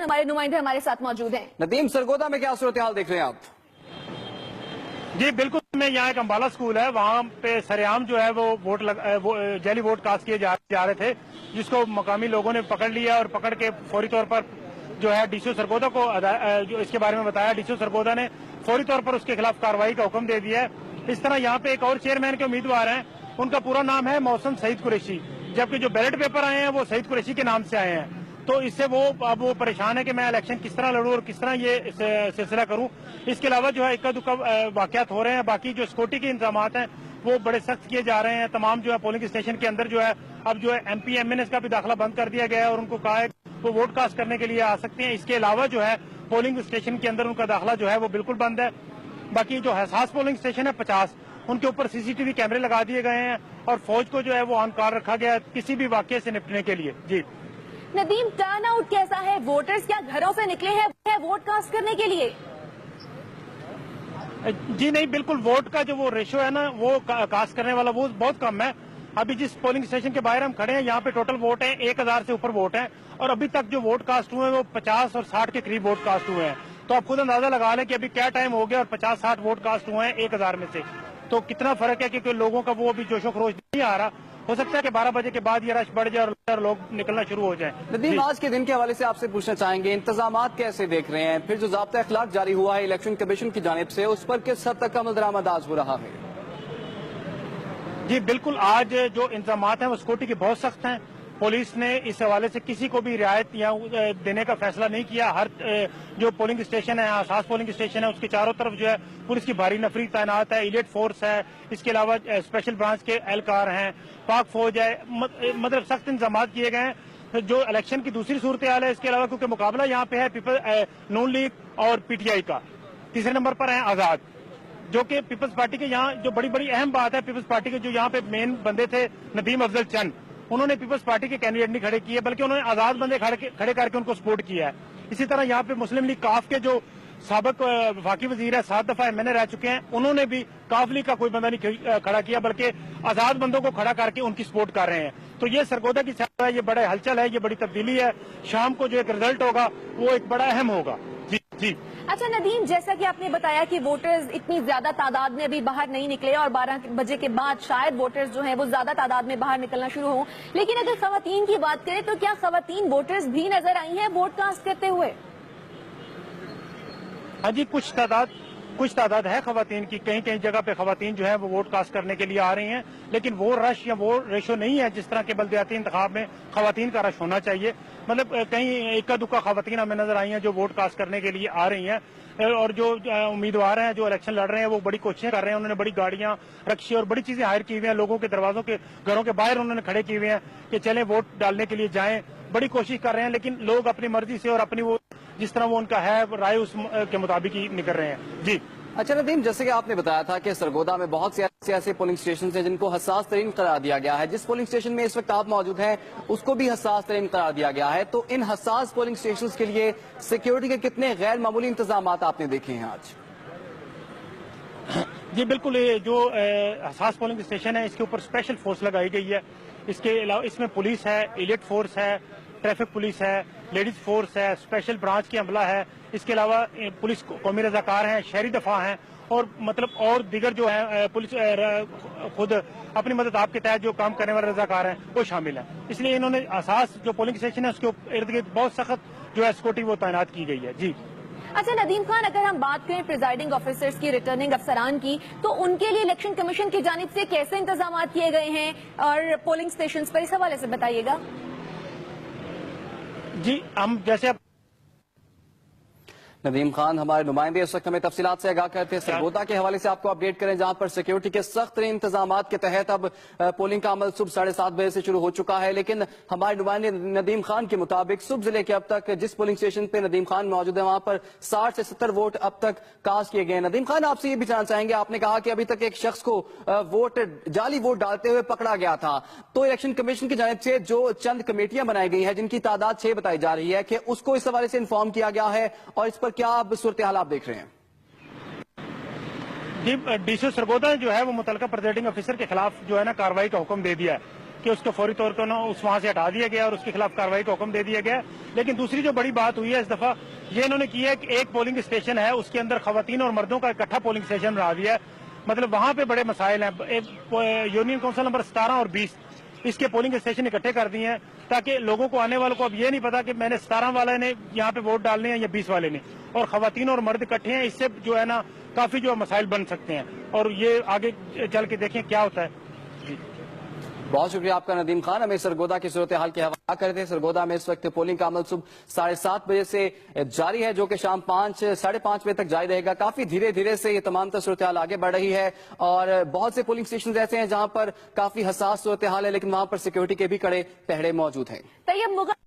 हमारे नुमाइंदे हमारे साथ मौजूद हैं। नदीम, सरगोदा में क्या सूरत-ए-हाल देख रहे हैं आप? जी बिल्कुल, मैं यहाँ एक अम्बाला स्कूल है, वहाँ पे सरेआम जो है वो जाली वोट कास्ट किए जा रहे थे, जिसको मकामी लोगों ने पकड़ लिया और पकड़ के फौरी तौर पर जो है डीसीओ सरगोदा को जो इसके बारे में बताया। डीसीओ सरगोदा ने फौरी तौर पर उसके खिलाफ कार्रवाई का हुक्म दे दिया है। इस तरह यहाँ पे एक और चेयरमैन के उम्मीदवार हैं, उनका पूरा नाम है मौसम सईद कुरैशी, जबकि जो बैलेट पेपर आए हैं वो सईद कुरैशी के नाम से आए हैं। तो इससे वो परेशान है कि मैं इलेक्शन किस तरह लड़ूं और किस तरह ये सिलसिला करूं। इसके अलावा जो है इक्का दुक्का वाकयात हो रहे हैं। बाकी जो सिक्योरिटी के इंतजामात हैं वो बड़े सख्त किए जा रहे हैं। तमाम जो है पोलिंग स्टेशन के अंदर जो है अब जो है MP MNS का भी दाखिला बंद कर दिया गया है और उनको कहा है वो वोट कास्ट करने के लिए आ सकते हैं। इसके अलावा जो है पोलिंग स्टेशन के अंदर उनका दाखिला जो है वो बिल्कुल बंद है। बाकी जो हसास पोलिंग स्टेशन है 50, उनके ऊपर CCTV कैमरे लगा दिए गए हैं और फौज को जो है वो ऑन कॉल रखा गया है किसी भी वाकये से निपटने के लिए। जी नदीम, टर्न आउट कैसा है? वोटर्स क्या घरों से निकले हैं वोट कास्ट करने के लिए? जी नहीं, बिल्कुल वोट का जो वो रेशो है ना वो कास्ट करने वाला वो बहुत कम है। अभी जिस पोलिंग स्टेशन के बाहर हम खड़े हैं यहाँ पे टोटल वोट है 1000 से ऊपर वोट है और अभी तक जो वोट कास्ट हुए हैं वो 50 और 60 के करीब वोट कास्ट हुए हैं। तो आप खुद अंदाजा लगा लें कि अभी क्या टाइम हो गया और 50-60 वोट कास्ट हुए हैं 1000 में से। तो कितना फर्क है, क्योंकि लोगों का वो अभी जोशो खरोश नहीं आ रहा। हो सकता है कि 12 बजे के बाद ये रश बढ़ जाए और लोग निकलना शुरू हो जाए। नदीम, आज के दिन के हवाले से आपसे पूछना चाहेंगे, इंतजामात कैसे देख रहे हैं? फिर जो ज़ाब्ता अखलाक जारी हुआ है इलेक्शन कमीशन की जानिब से, उस पर किस हद तक अमल दरामद आज हो रहा है? जी बिल्कुल, आज जो इंतजामात हैं वो सिक्योरिटी के बहुत सख्त हैं। पुलिस ने इस हवाले से किसी को भी रियायत या देने का फैसला नहीं किया। हर जो पोलिंग स्टेशन है, आसास पोलिंग स्टेशन है, उसके चारों तरफ जो है पुलिस की भारी नफरी तैनात है, इलीट फोर्स है, इसके अलावा स्पेशल ब्रांच के एहलकार हैं, पाक फौज है, मतलब सख्त इंतजाम किए गए हैं। जो इलेक्शन की दूसरी सूरत हाल है, इसके अलावा क्योंकि मुकाबला यहाँ पे है नून लीग और PTI का, तीसरे नंबर पर है आजाद, जो कि पीपल्स पार्टी के यहाँ जो बड़ी अहम बात है, पीपल्स पार्टी के जो यहाँ पे मेन बंदे थे नदीम अफजल चंद, उन्होंने पीपल्स पार्टी के कैंडिडेट नहीं खड़े किए बल्कि उन्होंने आजाद बंदे खड़े करके उनको सपोर्ट किया है। इसी तरह यहाँ पे मुस्लिम लीग काफ के जो साबिक वफाकी वजीर है, 7 दफा MNA रह चुके हैं, उन्होंने भी काफ लीग का कोई बंदा नहीं खड़ा किया बल्कि आजाद बंदों को खड़ा करके उनकी सपोर्ट कर रहे हैं। तो ये सरगोदा की सभा है, ये बड़ा हलचल है, ये बड़ी तब्दीली है। शाम को जो एक रिजल्ट होगा वो एक बड़ा अहम होगा। जी अच्छा नदीम, जैसा कि आपने बताया कि वोटर्स इतनी ज्यादा तादाद में अभी बाहर नहीं निकले और 12 बजे के बाद शायद वोटर्स जो हैं वो ज्यादा तादाद में बाहर निकलना शुरू हों, लेकिन अगर खवातीन की बात करें तो क्या खवातीन वोटर्स भी नजर आई हैं वोट कास्ट करते हुए? हाँ जी, कुछ तादाद है खवातीन की। कहीं जगह पे खवातीन जो है वो वोट कास्ट करने के लिए आ रही हैं, लेकिन वो रश या वो रेशो नहीं है जिस तरह के बल्दियाती इंतखाब में खवातीन का रश होना चाहिए। मतलब कहीं इक्का दुक्का खवातीन हमें नजर आई हैं जो वोट कास्ट करने के लिए आ रही हैं। और जो उम्मीदवार हैं जो इलेक्शन लड़ रहे हैं वो बड़ी कोशिशें कर रहे हैं। उन्होंने बड़ी गाड़ियां रखी और बड़ी चीजें हायर की हुई हैं, लोगों के दरवाजों के घरों के बाहर उन्होंने खड़े किए हुए हैं कि चलें वोट डालने के लिए जाएं। बड़ी कोशिश कर रहे हैं, लेकिन लोग अपनी मर्जी से और अपनी वो जिस तरह वो उनका है राय उस के मुताबिक ही निकल रहे हैं। जी अच्छा नदीम, जैसे कि आपने बताया था कि सरगोदा में बहुत से ऐसे पोलिंग स्टेशन हैं जिनको हसास तरीन करार दिया गया है। जिस पोलिंग स्टेशन में इस वक्त आप मौजूद हैं उसको भी हसास तरीन करार दिया गया है। तो इन हसास पोलिंग स्टेशन के लिए सिक्योरिटी के कितने गैर मामूली इंतजाम आपने देखे हैं आज? जी बिल्कुल, ये जो हसास पोलिंग स्टेशन है इसके ऊपर स्पेशल फोर्स लगाई गई है। इसके अलावा इसमें पुलिस है, इलीट फोर्स है, ट्रैफिक पुलिस है, लेडीज फोर्स है, स्पेशल ब्रांच की अमला है, इसके अलावा पुलिस कौमी रजाकार हैं, शहरी दफा हैं और मतलब और दीगर जो है पुलिस खुद अपनी मदद आपके तहत जो काम करने वाले रजाकार हैं वो शामिल हैं। इसलिए इन्होंने असास जो पोलिंग स्टेशन है उसके इर्द गिर्द बहुत सख्त जो है सिक्योरिटी वो तैनात की गई है। जी अच्छा नदीम खान, अगर हम बात करें प्रिजाइडिंग ऑफिसर्स की, रिटर्निंग अफसरान की, तो उनके लिए इलेक्शन कमीशन की जानिब से कैसे इंतजाम किए गए हैं और पोलिंग स्टेशन पर, इस हवाले से बताइएगा। जी हम जैसे नदीम खान हमारे नुमाइंदे इस वक्त हमें तफसीलात से आगाह करते हैं। सरगोदा के हवाले से आपको अपडेट करें जहां पर सिक्योरिटी के सख्त इंतजाम के तहत अब पोलिंग का अमल सुबह 7:30 बजे से शुरू हो चुका है। लेकिन हमारे नुमाइंदे नदीम खान के मुताबिक सुबह जिले के अब तक जिस पोलिंग स्टेशन पे नदीम खान मौजूद है वहां पर 60 से 70 वोट अब तक कास्ट किए गए हैं। नदीम खान, आपसे ये भी जानना चाहेंगे, आपने कहा कि अभी तक एक शख्स को जाली वोट डालते हुए पकड़ा गया था, तो इलेक्शन कमीशन की जानिब से जो चंद कमेटियां बनाई गई है जिनकी तादाद 6 बताई जा रही है, कि उसको इस हवाले से इन्फॉर्म किया गया है और इस पर क्या अब सूरत हाल आप देख रहे हैं? जी डीसीओ सरगोदा जो है वो मुतलका प्रिजाइडिंग ऑफिसर के खिलाफ जो है ना कार्रवाई का हुक्म दे दिया है। कि उसको फौरी तौर पर उस वहां से हटा दिया गया और उसके खिलाफ कार्रवाई का हुक्म दे दिया गया। लेकिन दूसरी जो बड़ी बात हुई है इस दफा, ये इन्होंने की है कि एक पोलिंग स्टेशन है उसके अंदर खवातीन और मर्दों का इकट्ठा पोलिंग स्टेशन बना दिया है। मतलब वहां पे बड़े मसाइल हैं। यूनियन काउंसिल नंबर 17 और 20 इसके पोलिंग स्टेशन इकट्ठे कर दिए हैं ताकि लोगों को, आने वालों को अब ये नहीं पता कि मैंने 17 वाले ने यहाँ पे वोट डालने हैं या 20 वाले ने, और खवातीन और मर्द इकट्ठे हैं। इससे जो है ना काफी जो मसाइल बन सकते हैं और ये आगे चल के देखें क्या होता है। बहुत शुक्रिया आपका नदीम खान। हमें सरगोदा की सूरत हाल के हवाला करते हैं। सरगोदा में इस वक्त पोलिंग का अमल सुबह 7:30 बजे से जारी है, जो कि शाम 5-5:30 बजे तक जारी रहेगा। काफी धीरे धीरे से ये तमाम सूरत हाल आगे बढ़ रही है और बहुत से पोलिंग स्टेशन ऐसे हैं जहां पर काफी हसास सूरत हाल है, लेकिन वहां पर सिक्योरिटी के भी कड़े पहरे मौजूद हैं। तैयब